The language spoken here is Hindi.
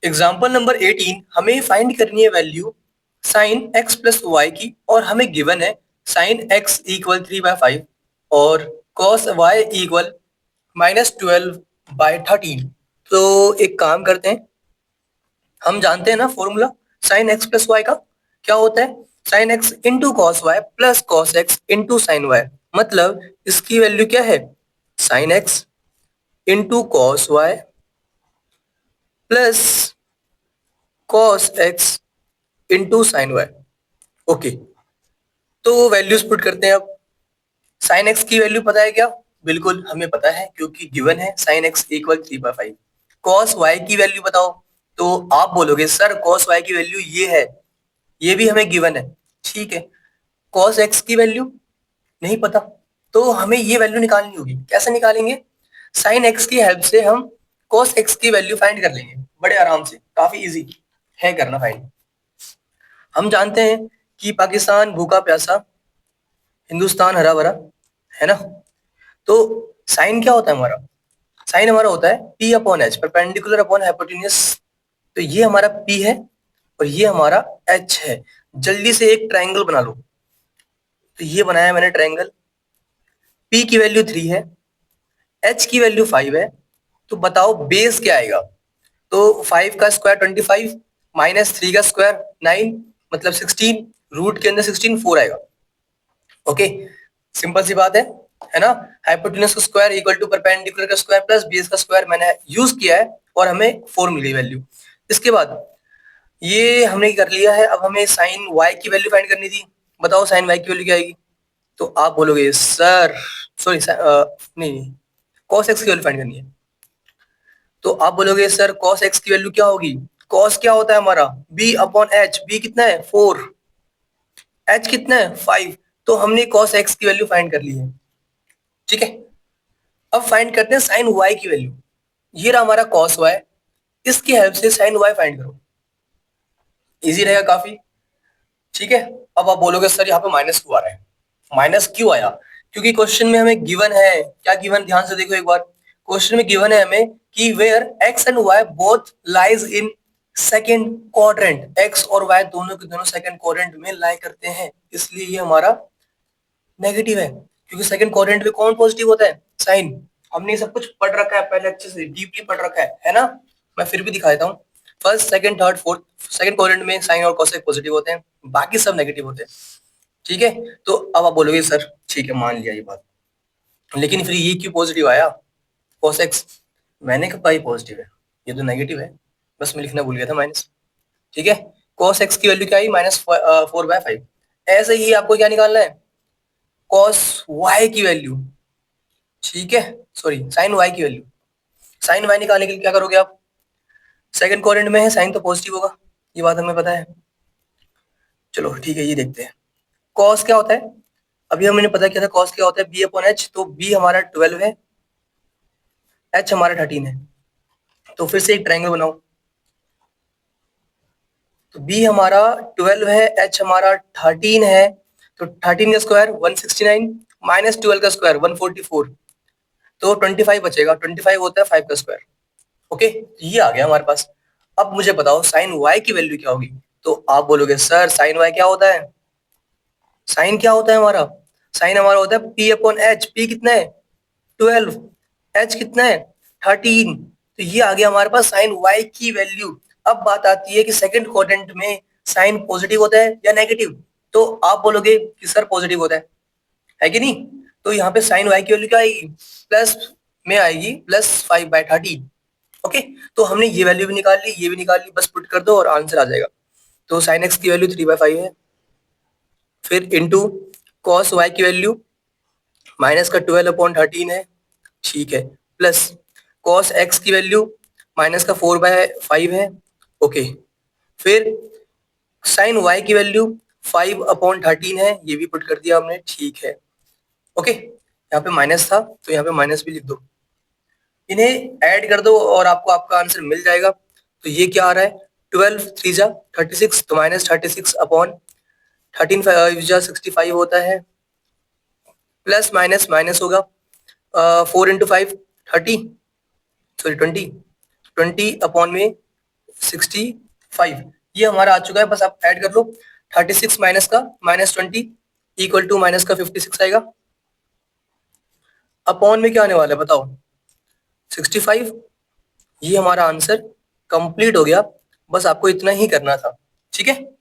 एग्जाम्पल नंबर 18 हमें फाइंड करनी है value sine X plus Y की और हमें गिवन है साइन एक्स इक्वल 3/5 और कॉस वाई इक्वल -12/13। तो एक काम करते हैं, हम जानते हैं ना formula sine X plus Y का क्या होता है, sine X into cos Y plus cos X into sine Y. मतलब इसकी वैल्यू क्या है, sine X into cos Y plus cos X into sine Y. Okay, तो वैल्यूज पुट करते हैं अब। साइन एक्स की वैल्यू पता है क्या, बिल्कुल हमें पता है क्योंकि गिवन है sine X equal 3/5। Cos Y की वैल्यू बताओ, तो आप बोलोगे सर कॉस वाई की वैल्यू ये है, ये भी हमें गिवन है, ठीक है। कॉस एक्स की वैल्यू नहीं पता, तो हमें ये वैल्यू निकालनी होगी। कैसे निकालेंगे, साइन एक्स की हेल्प से हम कॉस एक्स की वैल्यू फाइंड कर लेंगे बड़े आराम से, काफी इजी है करना फाइंड। हम जानते हैं कि पाकिस्तान भूखा प्यासा, हिंदुस्तान हरा भरा, है ना। तो साइन क्या होता है हमारा, साइन हमारा होता है P upon H, perpendicular upon hypotenuse. तो ये हमारा P है और ये हमारा H है। जल्दी से एक ट्रायंगल बना लो। तो ये बनाया मैंने ट्रायंगल, P की वैल्यू 3 है, H की वैल्यू 5 है। तो बताओ बेस क्या आएगा, तो 5 का स्क्वायर 25 माइनस 3 का स्क्वायर 9 मतलब 16, रूट के अंदर 16 4 आएगा। ओके, सिंपल सी बात है ना। हाइपोटेन्यूज का स्क्वायर इक्वल टू परपेंडिकुलर का स्क्वायर प्लस बेस का स्क्वायर मैंने यूज किया है और हमें 4 मिली वैल्यू। इसके बाद ये हमने कर लिया है, अब हमें साइन वाई की वैल्यू फाइंड करनी थी। बताओ साइन वाई की वैल्यू क्या आएगी, तो आप बोलोगे सर सॉरी नहीं, कॉस एक्स की वैल्यू फाइंड करनी है। तो आप बोलोगे सर कॉस एक्स की वैल्यू क्या होगी, कॉस क्या होता है हमारा बी अपॉन एच, बी कितना है 4, एच कितना है 5। तो हमने कॉस एक्स की वैल्यू फाइंड कर ली है, ठीक है। अब फाइंड करते हैं साइन वाई की वैल्यू। ये रहा हमारा कॉस वाई, इसकी हेल्प से साइन वाई फाइंड करो, इजी रहेगा काफी, ठीक है। अब आप बोलोगे सर यहाँ पे माइनस क्यों आ रहा है, माइनस क्यों आया, क्योंकि क्वेश्चन में हमें गिवन है क्या, गिवन ध्यान से देखो एक बार। क्वेश्चन में गिवन है हमें कि where X and Y both lies in second quadrant, X और वाई दोनों के दोनों सेकेंड क्वाड्रेंट में लाई करते हैं, इसलिए ये हमारा नेगेटिव है। क्योंकि सेकंड क्वाड्रेंट में कौन पॉजिटिव होता है, साइन। हमने सब कुछ पढ़ रखा है पहले, अच्छे से डीपली पढ़ रखा है ना। मैं फिर भी दिखा देता हूँ, first second third fourth, second quadrant में साइन और कोसेक पॉजिटिव होते हैं, बाकी सब नेगेटिव होते हैं, ठीक है। तो अब आप बोलोगे सर ठीक है मान लिया ये बात, लेकिन फिर ये क्यों पॉजिटिव आया कोसेक्स, मैंने कहा ये पॉजिटिव है, ये तो नेगेटिव है, बस मैं लिखना भूल गया था माइनस, ठीक है। cos x की वैल्यू क्या आई -4/5। ऐसे ही आपको क्या निकालना है, cos y की वैल्यू, ठीक है, सॉरी साइन y की वैल्यू। साइन y निकालने के लिए क्या करोगे आप, सेकंड क्वाड्रेंट में है साइन तो पॉजिटिव होगा, ये बात हमें पता है। चलो ठीक है, ये देखते हैं cos क्या होता है। अभी हमने पता किया था cos क्या होता है, b अपॉन h। तो b हमारा 12 है, h हमारा 13 है। तो फिर से एक ट्रायंगल बनाओ, तो b हमारा 12 है, h हमारा 13 है। तो 13 का स्क्वायर 169 माइनस 12 का स्क्वायर 144, तो 25 बचेगा, 25 होता है 5 का स्क्वायर। ओके, ये आ गया हमारे पास। अब मुझे बताओ साइन y की वैल्यू क्या होगी, तो आप बोलोगे सर साइन y क्या होता है, साइन क्या होता है हमारा, साइन हमारा होता है p अपॉन एच। p कितना है 12, h कितना है 13। तो ये आ गया हमारे पास साइन y की वैल्यू। अब बात आती है कि सेकंड क्वाड्रेंट में साइन पॉजिटिव होता है या नेगेटिव, तो आप बोलोगे कि सर पॉजिटिव होता है कि नहीं। तो यहाँ पे साइन y की वैल्यू क्या आएगी, प्लस में आएगी +5/13। ओके, तो हमने ये वैल्यू भी निकाल ली, ये भी निकाल ली, बस पुट कर दो और आंसर आ जाएगा। तो साइन x की वैल्यू 3/5 है, फिर इंटू कॉस y की वैल्यू माइनस का 12/13 है, ठीक है, प्लस कॉस x की वैल्यू माइनस का 4/5 है। ओके, फिर साइन y की वैल्यू 5/13 है, ये भी पुट कर दिया हमने, ठीक है। ओके, यहाँ पे माइनस था तो यहाँ पे माइनस भी लिख दो, इन्हें ऐड कर दो और आपको आपका आंसर मिल जाएगा। तो ये क्या आ रहा है, 12 3 जा 36, तो -36/13 5 जा 65 होता है, प्लस माइनस माइनस होगा, 4 × 5 30, सॉरी 20, 20 अपॉन में 65 ये हमारा आ चुका है, बस आप ऐड कर लो। 36 माइनस का -20 इक्वल टू माइनस का 56 आएगा। अपॉन में क्या आने वाला है बताओ, 65। ये हमारा आंसर कंप्लीट हो गया, बस आपको इतना ही करना था, ठीक है।